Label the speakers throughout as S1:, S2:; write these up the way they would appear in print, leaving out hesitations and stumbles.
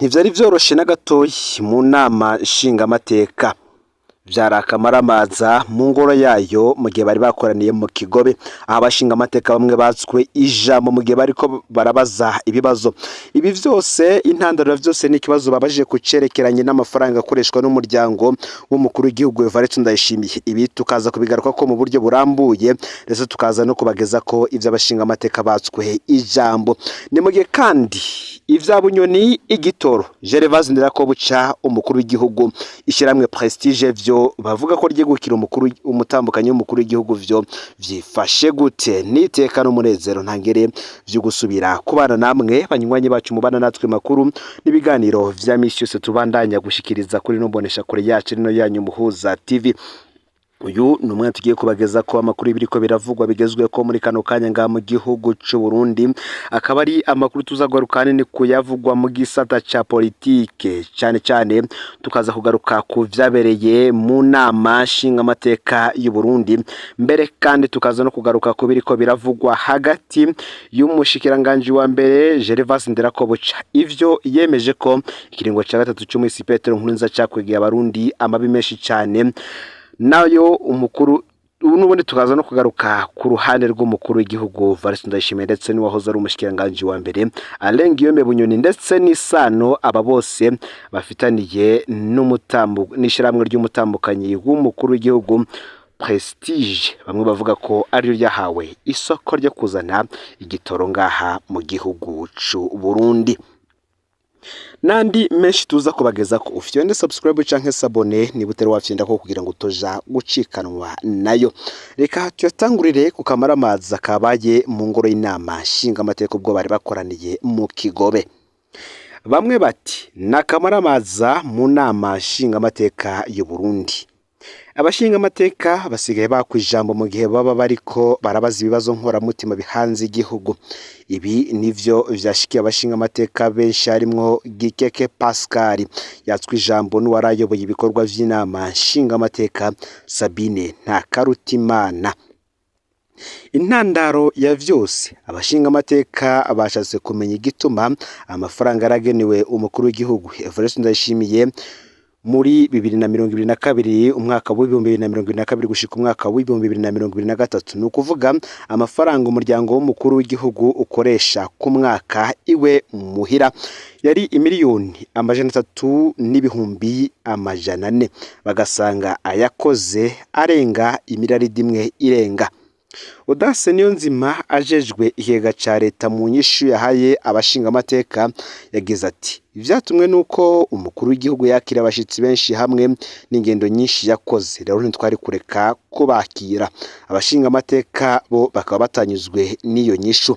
S1: Ntivyari vyoroshe na gatoyi mu nama nshingamateka. Vyari akamaramaza mu ngoro yayo mu gihe bari bakoraniye mu Kigobe, aho abashingamateka bamwe batswe ijambo mu gihe bariko barabaza ibibazo. Ibi vyose intandaro vyose n'ikibazo babajije kucerekeranye n'amafaranga akoreshwa n'umuryango w'umukuru w'igihugu Evariste Ndayishimiye. Ibi tukaza kubigaruka ko mu buryo burambuye, ndetse tukaza no kubageza ko ivyo abashingamateka batswe ijambo. Ni mu gihe kandi ivya Bunyoni igitoro Gervase Ndirakobuca umukuru w'igihugu ishiramwe Prestige vyo bavuga ko ryegukira umukuru umutambukanyi w'umukuru w'igihugu vyo vyifashe gute niteka n'umunezero ntangere vyo gusubira kubana namwe banywanyi bacu mubana natwe makuru n'ibiganiro vya misi yose tubandanya gushikiriza kuri nombonesha kure yacu rino yanyu Muhuza TV. Uyu numwe tugiye kubageza ko amakuru ibiriko biravugwa bigezwe ko muri kano kanya nga mu gihugu c'u Burundi, akaba ari amakuru tuzagaruka ni kuyavugwa mu gisata ca politike cyane tukaza kugaruka ku vyabereye mu nama nshingamateka y'u Burundi, mbere kandi tukaza no kugaruka ku biriko biravugwa hagati y'umushikiranganje wa mbere Gervase Ndirakobuca. Ivyo yemeje ko ikiringo ca gatatu c'umwisi Petero Nkurunziza cakwegeye abarundi amabi menshi cyane, nayo umukuru n'ubundi tukaza no kugaruka ku ruhande rw'umukuru w'igihugu Evariste Ndayishimiye ndetse n'uwahoze ari umushikiranganje wa mbere Alain Guillaume Bunyoni, ndetse n'isano aba bose bafitaniye n'ishiramwe ry'umutambukanyi w'umukuru w'igihugu Prestige, bamwe bavuga ko ari ryahawe isoko ryo kuzana igitoro ngaha mu gihugu c'u Burundi. Nandi menshi tuza kubageza ko ufyonde subscribe canke sabone ni butero wafyenda ko kugira ngo toja gucikanwa nayo. Reka tuyatangurire ku kamaramaza kabaye mu ngoro y'inama nshingamateka ubwo bari bakoraniye mu Kigobe. Bamwe bati nakamaramaza mu nama nshingamateka y'u Burundi. Abashingamateka basigaye bakwijambo mu gihe baba bariko barabaza ibibazo nkoramutima bihanze igihugu. Ibi nivyo vyashikiye abashingamateka benshi harimwo Gikeke Pascal yatswe ijambo n'uwarayoboye ibikorwa vy'inama nshingamateka Sabine Ntakarutimana. Intandaro ya vyose abashingamateka bashatse kumenya igituma amafaranga aragenewe umukuru w'igihugu Evariste Ndayishimiye muri 2022 umwaka wa 2022 gushika umwaka wa 2023, no kuvuga amafaranga umuryango w'umukuru w'igihugu ukoresha ku mwaka iwe muhira yari imiliyoni 300,400 bagasanga ayakoze arenga imiriyaridi imwe irenga. Udase Niyonzima ajejwe ikigega ca leta mu nyishu yahaye abashingamateka yagize ati ivyatumwe nuko umukuru w'igihugu yakira abashitsi benshi hamwe n'ingendo nyinshi yakoze, rero ntitwari kureka kubakira. Abashingamateka bo bakaba batanyuzwe n'iyo nyishu.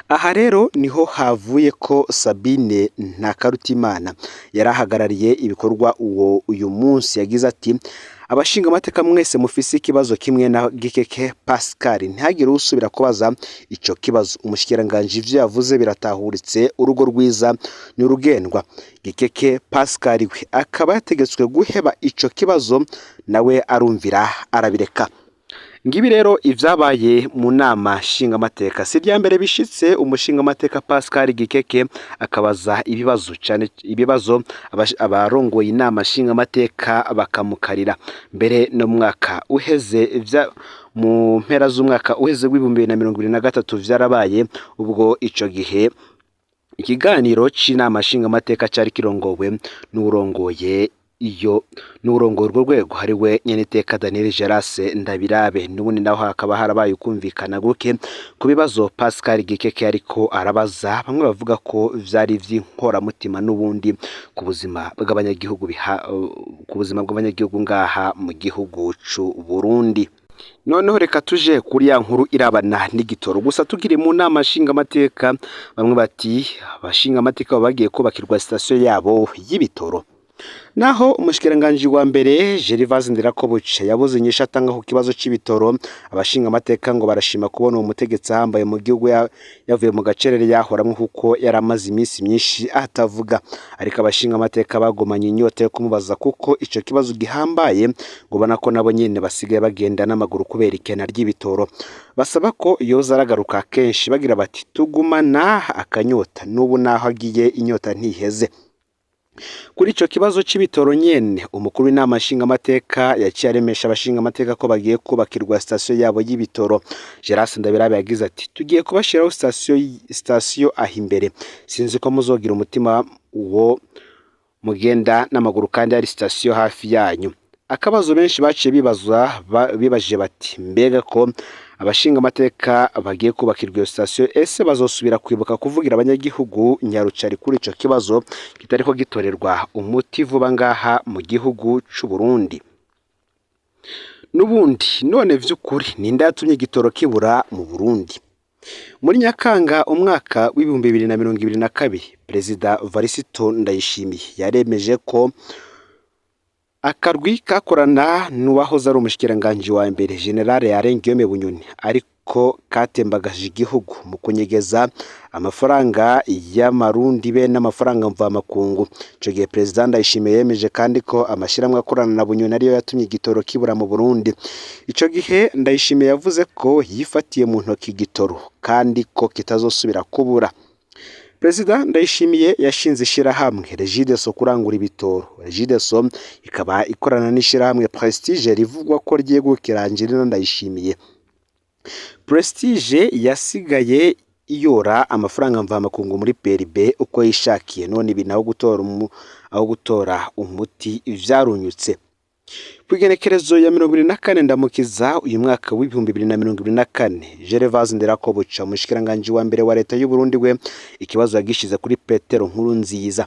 S1: Aha rero niho havuye ko Sabine Ntakarutimana yarahagarariye ibikorwa uyu munsi yagize ati abashingamateka mwese mufise ikibazo kimwe na Gikeke Pascal ntihagire usubira kubaza ico kibazo. Umushikiranganje ivyo yavuze biratahuritse, urugo rwiza ni urugendwa. Gikeke Pascal we akaba yategetswe guheba ico kibazo, nawe arumvira arabireka. Ngibi rero ivyabaye mu nama nshingamateka si rya mbere bishitse umushingamateka Pascal Gikeke akabaza ibibazo abarongoye inama nshingamateka bakamukarira. Mbere no mwaka uheze mu mpera z'umwaka uheze w'2023 vyarabaye ubwo ico gihe ikiganiro c'inama nshingamateka cari kirongowe n'urongoye urwo rwego hariwe nyeniteka Daniel Gerase Ndabirabe. N'ubundi naho hakaba harabaye ukumvikana guke ku bibazo Pascal Gikeke ariko arabaza, bamwe bavuga ko vyari vy'inkoramutima n'ubundi ku buzima bw'abanyagihugu ngaha mu gihugu c'u Burundi. Noneho reka tuje kuri ya nkuru irabana n'igitoro gusa. Tugire mu nama nshingamateka, bamwe bati abashingamateka bagiye kubakirwa station yabo y'ibitoro. naho umushikiranganji wa mbere Gervais Ndirakobuca yabuze inyishu atanga ku kibazo c'ibitoro abashinga amateka ngo barashima kubona uwo mutegetsi ahambaye mu gihugu yavuye mu gacerere yahoramwe kuko yaramaze iminsi myinshi atavuga, ariko abashinga amateka bagomanye inyota yo kumubaza kuko ico kibazo gihambaye ngo ubona ko nabo nyene basigaye bagenda n'amaguru kubera ikena ry'ibitoro, basaba ko yoza aragaruka kenshi bagira bati tugumana akanyota n'ubu naho agiye inyota ntiheze. Kuri ico kibazo c'ibitoro nyene umukuru w'inama nshinga amateka yaciye aremesha abashinga amateka ko bagiye kubakirwa station yabo y'ibitoro. Geras Ndabirabe yagize ati tugiye kubashiraho station aho imbere, sinzi ko muzogira umutima uwo mugenda n'amaguru kandi ari station hafi yanyu. Akabazo benshi baciye bibajije bati mbega ko abashinga amateka bagiye kubakirwa iyo station ese bazosubira kwibuka kuvugira abanyagihugu nyarucari kuri ico kibazo kitariko gitorerwa umuti vuba ngaha mu gihugu c'u Burundi. Nubundi none vy'ukuri ninde yatumye igitoro kibura mu Burundi? Muri Nyakanga umwaka w'ibihumbi 2022 Perezida Varisito Ndayishimiye yaremeje ko akarwi kakorana n'uwahoze ari umushikiranganji wa mbere General Yarengiyome Bunyoni ariko katembagaje igihugu mu kunyegeza amafaranga y'amarundi be n'amafaranga mvamakungu. Ico gihe Perezida Ndayishimiye yemeje kandi ko amashiramwe akorana na Bunyoni ariyo yatumye igitoro kibura mu Burundi. Ico gihe Ndayishimiye yavuze ko yifatiye mu ntoki igitoro kandi ko kitazosubira kubura. Perezida Ndayishimiye yashinze ishirahamwe Regideso kurangura ibitoro. Regideso ikaba ikorana n'ishirahamwe Prestige rivugwa ko rigiye gukirangira Ndayishimiye. Prestige yasigaye iyora amafaranga mvamakungu muri PRB uko yishakiye, none ibi naho gutora umuti vyarunyutse. Kwigenekerezo ya 2024 ndamukiza uyu mwaka w'ibihumbi 2024 Gervais Ndirakobuca umushikiranganji wa mbere wa leta y'u Burundi we ikibazo yagishize kuri Petero Nkurunziza.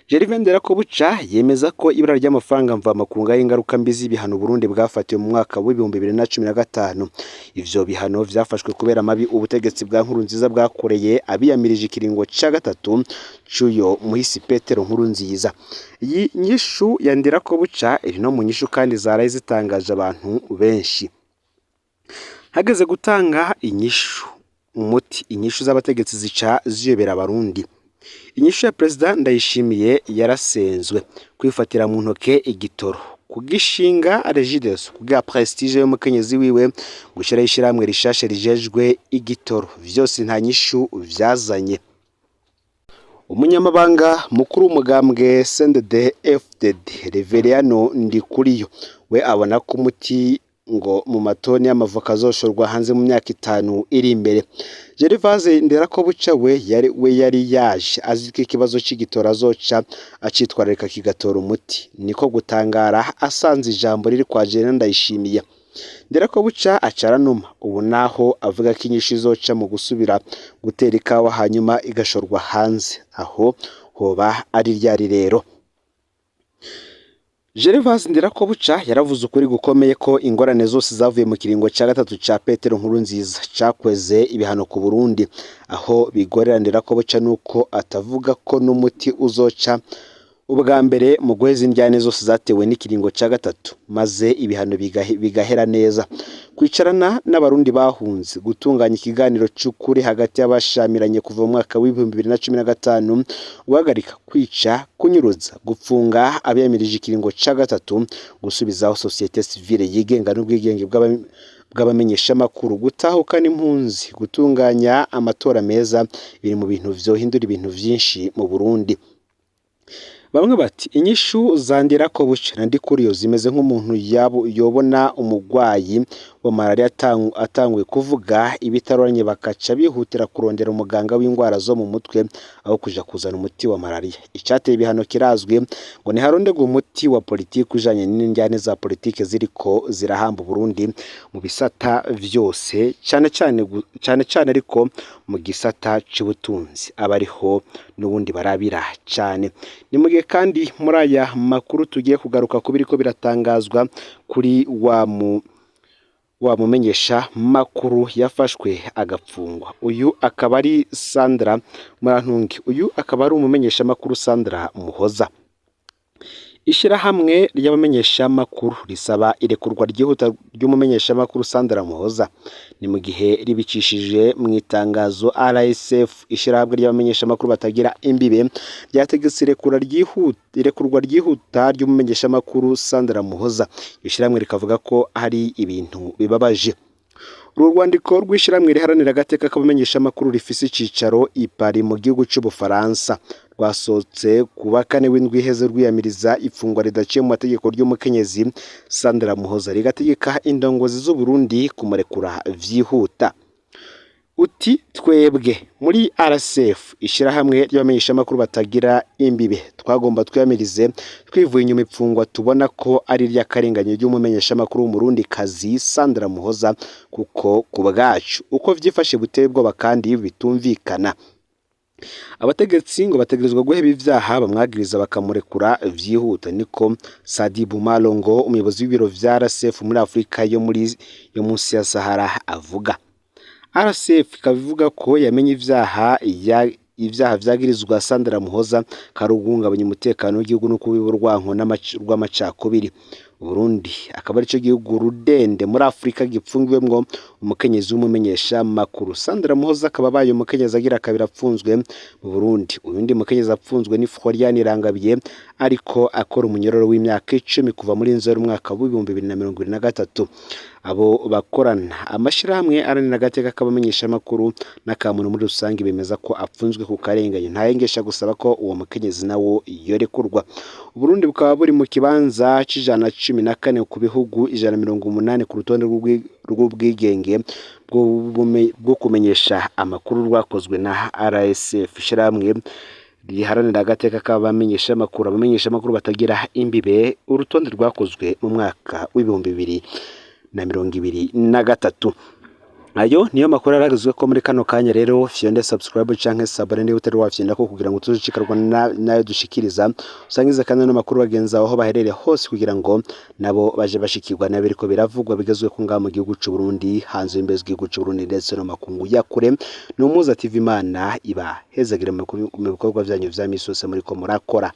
S1: Gervais Ndirakobuca yemeza ko ibura ry'amafaranga mvamakungu ari ingaruka mbi z'ibihano Burundi bwafatiwe mu mwaka w'ibihumbi 2015. Ivyo bihano vyafashwe kubera mabi ubutegetsi bwa Nkurunziza bwakoreye abiyamirije ikiringo ca gatatu c'uyo muhisi Petero Nkurunziza. Iyi nyishu ya Ndirakobuca iri no mu nyishu kandi zaraye zitangaje abantu benshi. Hageze gutanga inyishu z'abategetsi zica ziyobera abarundi. Inyishu ya Perezida Ndayishimiye yarasenzwe kwifatira mu ntoke igitoro kugishinga Regideso kugira Prestige y'umukenyezi wiwe gushira ishiramwe rishashe rijejwe igitoro, vyose nta nyishu vyazanye. Umunyamabanga mukuru w'umugambwe CNDD-FDD Reveriyano Ndikuriyo we abona ko umuti ngo mu matoni y'amavoka azoshorwa hanze mu myaka 5 iri imbere. Gervais Ndirakobuca we yari yaje aziko ikibazo cy'igitora azoca acitwararika kigatora umuti, niko gutangara asanze ijambo riri kwa General Ndayishimiye. Ndirakobuca acaranuma ubu naho avuga ko inyishu izoca mu gusubira gutera ikawa hanyuma igashorwa hanze, aho hoba ari ryari rero. Gervais Ndirakobuca yaravuze ukuri gukomeye ko ingorane zose zavuye mu kiringo ca gatatu ca Petero Nkurunziza cakweze ibihano ku Burundi, aho bigorera Ndirakobuca nuko atavuga ko n'umuti uzoca ubwa mbere mu guheza indyane zose zatewe n'ikiringo ca gatatu maze ibihano bigahera neza. Kwicarana n'abarundi bahunze, gutunganya ikiganiro c'ukuri hagati y'abashamiranye kuva mu mwaka w'ibihumbi 2015, guhagarika kwica, kunyuruza, gupfunga abiyamirije ikiringo ca gatatu, gusubizaho societe civile yigenga n'ubwigenge bw'abamenyesha makuru, gutahukana impunzi, gutunganya amatora meza biri mu bintu vyohindura ibintu vyinshi mu Burundi. Bamwe bati inyishu za Ndirakobuca na Ndikuriyo zimeze nk'umuntu yobona umugwayi wa malaria atangwe kuvuga ibitaroranye bakaca bihutira kurondera umuganga w'indwara zo mu mutwe aho kuja kuzana umuti wa malaria. Icateye ibihano kirazwi ngo ni harondegwa umuti wa politiki ujanye n'indyane za politiki ziriko zirahamba Burundi mu bisata vyose, cyane ariko mu gisata c'ubutunzi abariho n'ubundi barabira cyane. Ni mugihe kandi muri aya makuru tugiye kugaruka ku biriko biratangazwa kuri wa mumenyesha makuru yafashwe agapfungwa. Uyu akaba ari Sandra Murantungi, uyu akaba ari umumenyesha makuru Sandra Muhoza. Ishirahamwe ry'abamenyeshamakuru risaba irekurwa ryihuta ry'umumenyeshamakuru Sandra Muhoza ni mu gihe ribicishije mu itangazo RSF ishirahamwe ry'abamenyeshamakuru batagira imbibe ryategetse irekurwa ryihuta ry'umumenyeshamakuru Sandra Muhoza. Ishirahamwe rikavuga ko hari ibintu bibabaje. Uru rwandiko rw'ishirahamwe riharanira agateka k'abamenyeshamakuru rifise icicaro i Paris mu gihugu c'Ubufaransa rwasohotse kuwa kane w'indwi iheze rwiyamiriza ifungwa ridaciye mu mategeko ry'umukenyezi Sandra Muhoza rigategeka indongozi z'u Burundi kumurekura vyihuta. Uti twebwe muri RSF ishirahamwe ry'abamenyeshamakuru batagira imbibe twagomba twiyamirize twivuye inyuma ifungwa tubona ko ari ry'akarengane ry'umumenyeshamakuru w'umurundi kazi Sandra Muhoza kuko kubwacu uko vyifashe buteye ubwoba kandi bitumvikana. Abategetsi ngo bategerezwa guheba ivyaha bamwagiriza bakamurekura vyihuta, niko Sadibou Malongo umuyobozi w'ibiro vya RSF muri Afrika yo munsi ya Sahara avuga. RSF ikabivuga ko yamenye ivyaha vyagirizwa Sandra Muhoza karuguhungabanya umutekano w'igihugu no kubiba urwanko rw'amacakubiri. Burundi akaba arico gihugu rudende muri Afrika gipfungiwemwo umukenyezi w'umumenyeshamakuru. Sandra Muhoza akaba baye umukenyezi agira kabiri apfunzwe mu Burundi. Uyundi mukenyezi apfunzwe ni Florian Irangabiye ariko akora umunyororo w'imyaka 10 kuva muri Nzeri umwaka wa 2023. Abo bakorana amashirahamwe aranira agateka k'abamenyeshamakuru n'akamuntu muri rusange bemeza ko apfunzwe ku karenganye ntayengesha gusaba ko uwo mukenyezi nawo yorekurwa. Burundi bukaba buri mu kibanza c'ijana 14 ku bihugu 180 ku rutonde rw'ubwigenge bwo kumenyesha amakuru rwakozwe na RSF ishirahamwe riharanira agateka k'abamenyeshamakuru. Abamenyeshamakuru batagira imbibe urutonde rwakozwe mu mwaka w'2023. Ayo niyo makuru aragizwe ko muri kano kanya rero fyonde subscribe canke sabone ni utari wafyenda ko kugira ngo tuzikikarwa nayo dushikiriza usangiza kandi no makuru bagenza aho baherere hose kugira ngo nabo baje bashikirwa nabiriko biravugwa bigezwe ko ngaha mu gihugu c'u Burundi hanze imbezwe igihugu c'u Burundi ndetse no makungu yakure. No muza TV Imana iba hezagire mu bikorwa byanyu vya misose muri ko murakora.